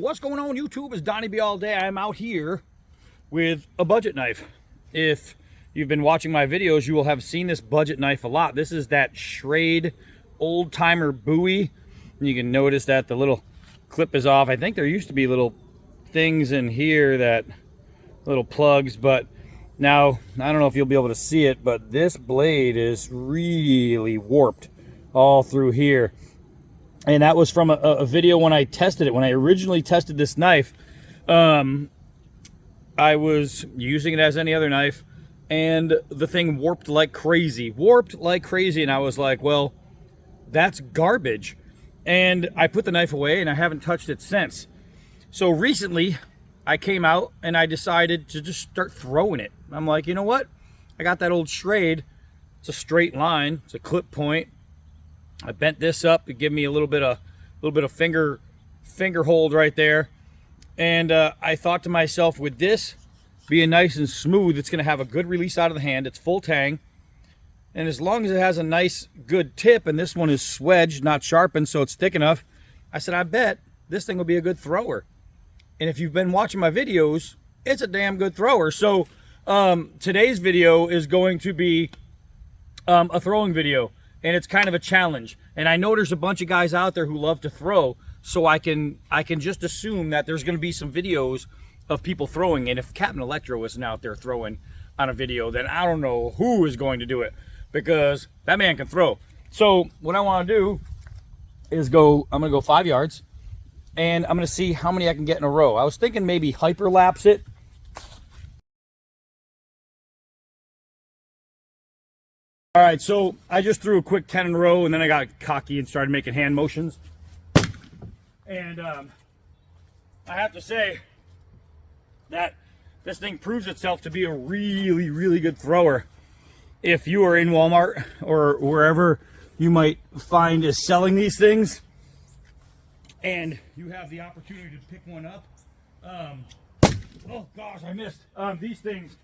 What's going on YouTube? It's Donnie B all day. I'm out here with a budget knife. If you've been watching my videos, you will have seen this budget knife a lot. This is that Schrade old timer Bowie. You can notice that the little clip is off. I think there used to be little things in here, that little plugs, but now I don't know if you'll be able to see it, but this blade is really warped all through here. And that was from a video when I tested it. When I originally tested this knife, I was using it as any other knife, and the thing warped like crazy. And I was like, well, that's garbage. And I put the knife away, and I haven't touched it since. So recently, I came out, and I decided to just start throwing it. I'm like, you know what? I got that old Schrade. It's a straight line. It's a clip point. I bent this up to give me a little bit of finger hold right there, and I thought to myself, with this being nice and smooth, it's going to have a good release out of the hand. It's full tang, and as long as it has a nice good tip, and this one is swedged, not sharpened, so it's thick enough, I said, I bet this thing will be a good thrower. And if you've been watching my videos, it's a damn good thrower. So today's video is going to be a throwing video. And it's kind of a challenge. And I know there's a bunch of guys out there who love to throw, so I can just assume that there's going to be some videos of people throwing. And if Captain Electro isn't out there throwing on a video, then I don't know who is going to do it, because that man can throw. So what I want to do is I'm going to go 5 yards, and I'm going to see how many I can get in a row. I was thinking maybe hyperlapse it. All right, so I just threw a quick 10 in a row, and then I got cocky and started making hand motions. And I have to say that this thing proves itself to be a really, really good thrower. If you are in Walmart or wherever you might find is selling these things, and you have the opportunity to pick one up, oh gosh, I missed. These things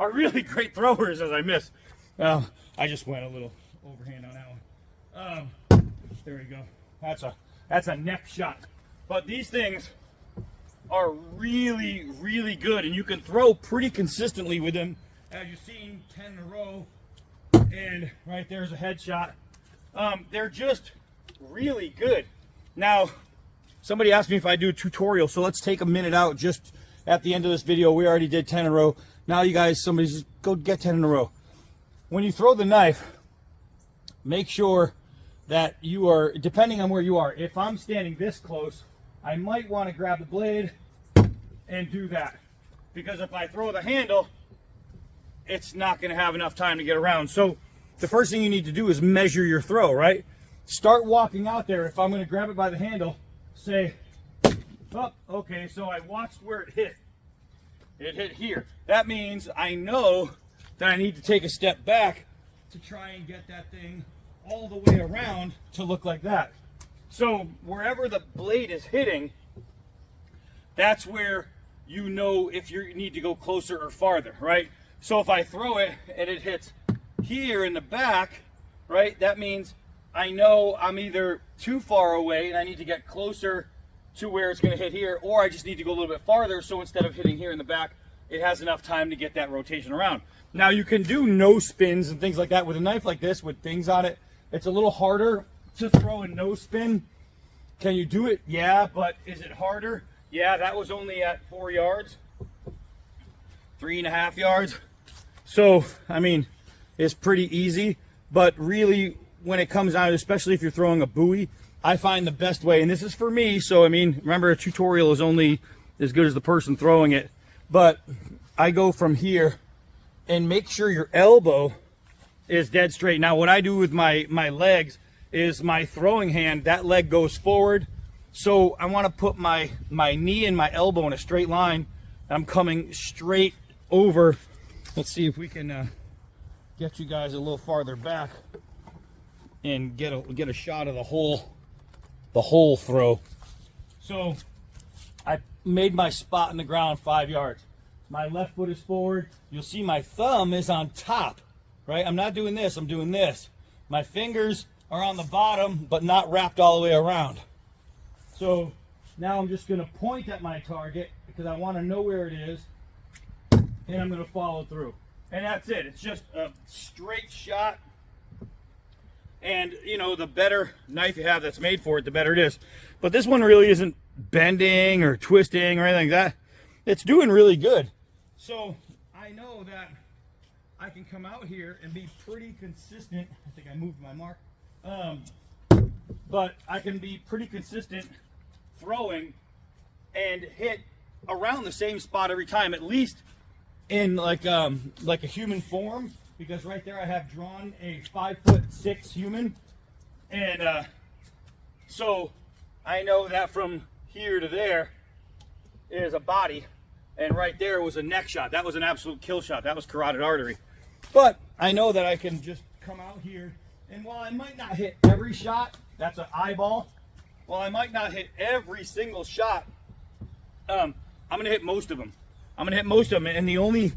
are really great throwers, as I missed. I just went a little overhand on that one. There we go. That's a neck shot. But these things are really, really good, and you can throw pretty consistently with them. As you've seen, 10 in a row, and right there's a headshot. They're just really good. Now, somebody asked me if I do a tutorial, so let's take a minute out just at the end of this video. We already did 10 in a row. Now you guys, somebody just go get 10 in a row. When you throw the knife, make sure that you are, depending on where you are, if I'm standing this close, I might want to grab the blade and do that. Because if I throw the handle, it's not going to have enough time to get around. So the first thing you need to do is measure your throw, right? Start walking out there. If I'm going to grab it by the handle, say, oh, okay, so I watched where it hit. It hit here. That means I know that I need to take a step back to try and get that thing all the way around to look like that. So wherever the blade is hitting, that's where you know if you need to go closer or farther, right? So if I throw it and it hits here in the back, right, that means I know I'm either too far away and I need to get closer to where it's going to hit here, or I just need to go a little bit farther, so instead of hitting here in the back, it has enough time to get that rotation around. Now you can do no spins and things like that with a knife like this with things on it. It's a little harder to throw a no spin. Can you do it? Yeah, but is it harder? Yeah, that was only at 4 yards, 3.5 yards. So, I mean, it's pretty easy, but really when it comes down, especially if you're throwing a Bowie, I find the best way, and this is for me, so I mean, remember, a tutorial is only as good as the person throwing it, but I go from here and make sure your elbow is dead straight. Now, what I do with my legs is my throwing hand, that leg goes forward, so I want to put my knee and my elbow in a straight line. I'm coming straight over. Let's see if we can get you guys a little farther back and get a shot of the whole throw. So I made my spot in the ground 5 yards. My left foot is forward. You'll see my thumb is on top, right? I'm not doing this, I'm doing this. My fingers are on the bottom, but not wrapped all the way around. So Now I'm just going to point at my target because I want to know where it is, and I'm going to follow through. And that's it. It's just a straight shot. And, you know, the better knife you have that's made for it, the better it is. But this one really isn't bending or twisting or anything like that. It's doing really good. So I know that I can come out here and be pretty consistent. I think I moved my mark. But I can be pretty consistent throwing and hit around the same spot every time, at least in like a human form, because right there I have drawn a 5'6" human, and so I know that from here to there is a body, and right there was a neck shot. That was an absolute kill shot. That was carotid artery. But I know that I can just come out here, and while I might not hit every shot, that's an eyeball. While I might not hit every single shot, I'm gonna hit most of them. I'm gonna hit most of them, and the only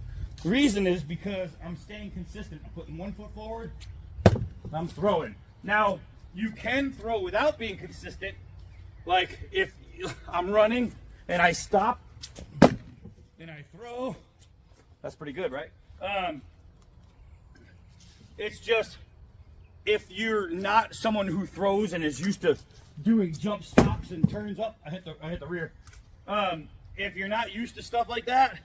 reason is because I'm staying consistent. I'm putting one foot forward, I'm throwing. Now, you can throw without being consistent. Like if I'm running and I stop and I throw, that's pretty good, right? It's just, if you're not someone who throws and is used to doing jump stops and turns up, I hit the rear. If you're not used to stuff like that,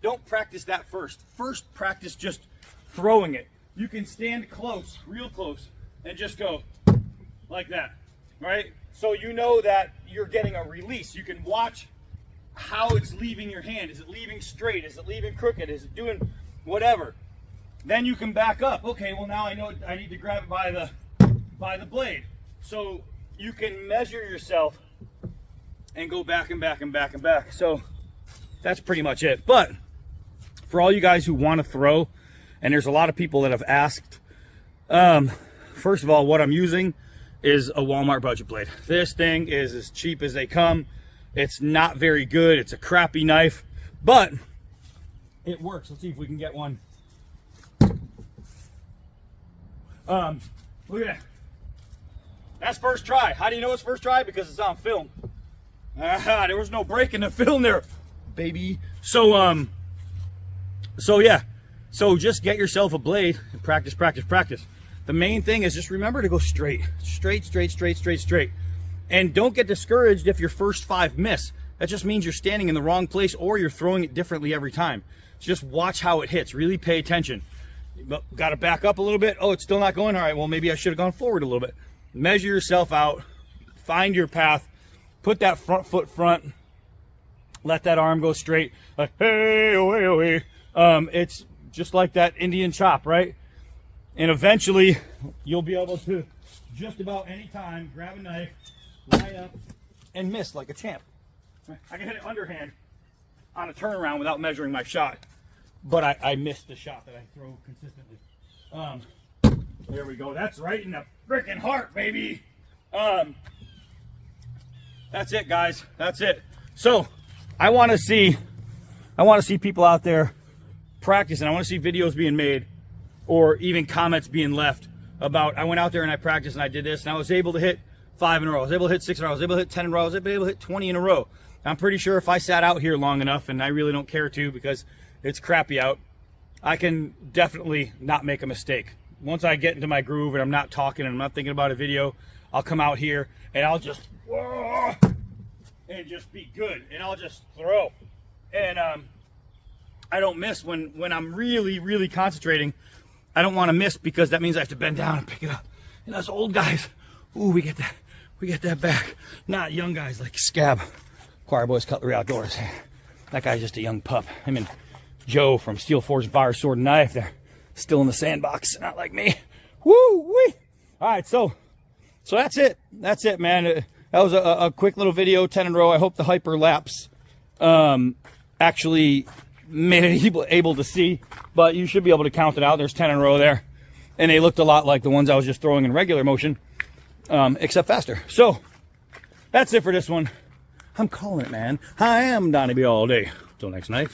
don't practice that first. First, practice just throwing it. You can stand close, real close, and just go like that, right? So you know that you're getting a release. You can watch how it's leaving your hand. Is it leaving straight? Is it leaving crooked? Is it doing whatever? Then you can back up. Okay, well now I know I need to grab it by the blade. So you can measure yourself and go back and back and back and back. So that's pretty much it. But for all you guys who want to throw, and there's a lot of people that have asked, first of all, what I'm using is a Walmart budget blade. This thing is as cheap as they come. It's not very good. It's a crappy knife, but it works. Let's see if we can get one. Look at that. That's first try. How do you know it's first try? Because it's on film. There was no break in the film there, baby. So yeah. So just get yourself a blade and practice, practice, practice. The main thing is just remember to go straight. Straight, straight, straight, straight, straight. And don't get discouraged if your first 5 miss. That just means you're standing in the wrong place or you're throwing it differently every time. Just watch how it hits. Really pay attention. Got to back up a little bit. Oh, it's still not going. All right, well, maybe I should have gone forward a little bit. Measure yourself out. Find your path. Put that front foot front. Let that arm go straight. Like, hey, away, away. It's just like that Indian chop, right? And eventually, you'll be able to, just about any time, grab a knife, line up, and miss like a champ. I can hit it underhand on a turnaround without measuring my shot. But I missed the shot that I throw consistently. There we go. That's right in the freaking heart, baby. That's it, guys. That's it. So I want to see people out there practicing. I want to see videos being made or even comments being left about, I went out there and I practiced and I did this and I was able to hit 5 in a row. I was able to hit 6 in a row. I was able to hit 10 in a row. I was able to hit 20 in a row. I'm pretty sure if I sat out here long enough, and I really don't care to because it's crappy out, I can definitely not make a mistake. Once I get into my groove and I'm not talking and I'm not thinking about a video, I'll come out here and I'll just and just be good, and I'll just throw. And I don't miss when I'm really, really concentrating. I don't want to miss because that means I have to bend down and pick it up. And us old guys, ooh, we get that back. Not young guys like Scab, Choir Boys Cutlery Outdoors. That guy's just a young pup. Him and Joe from Steel Forged Fire Sword and Knife, they're still in the sandbox, not like me. Woo-wee! All right, so that's it. That's it, man. That was a quick little video, 10 in a row. I hope the hyperlapse actually made it able to see, but you should be able to count it out. There's 10 in a row there, and they looked a lot like the ones I was just throwing in regular motion, except faster. So that's it for this one. I'm calling it, man. I am Donnie B all day. Till next night.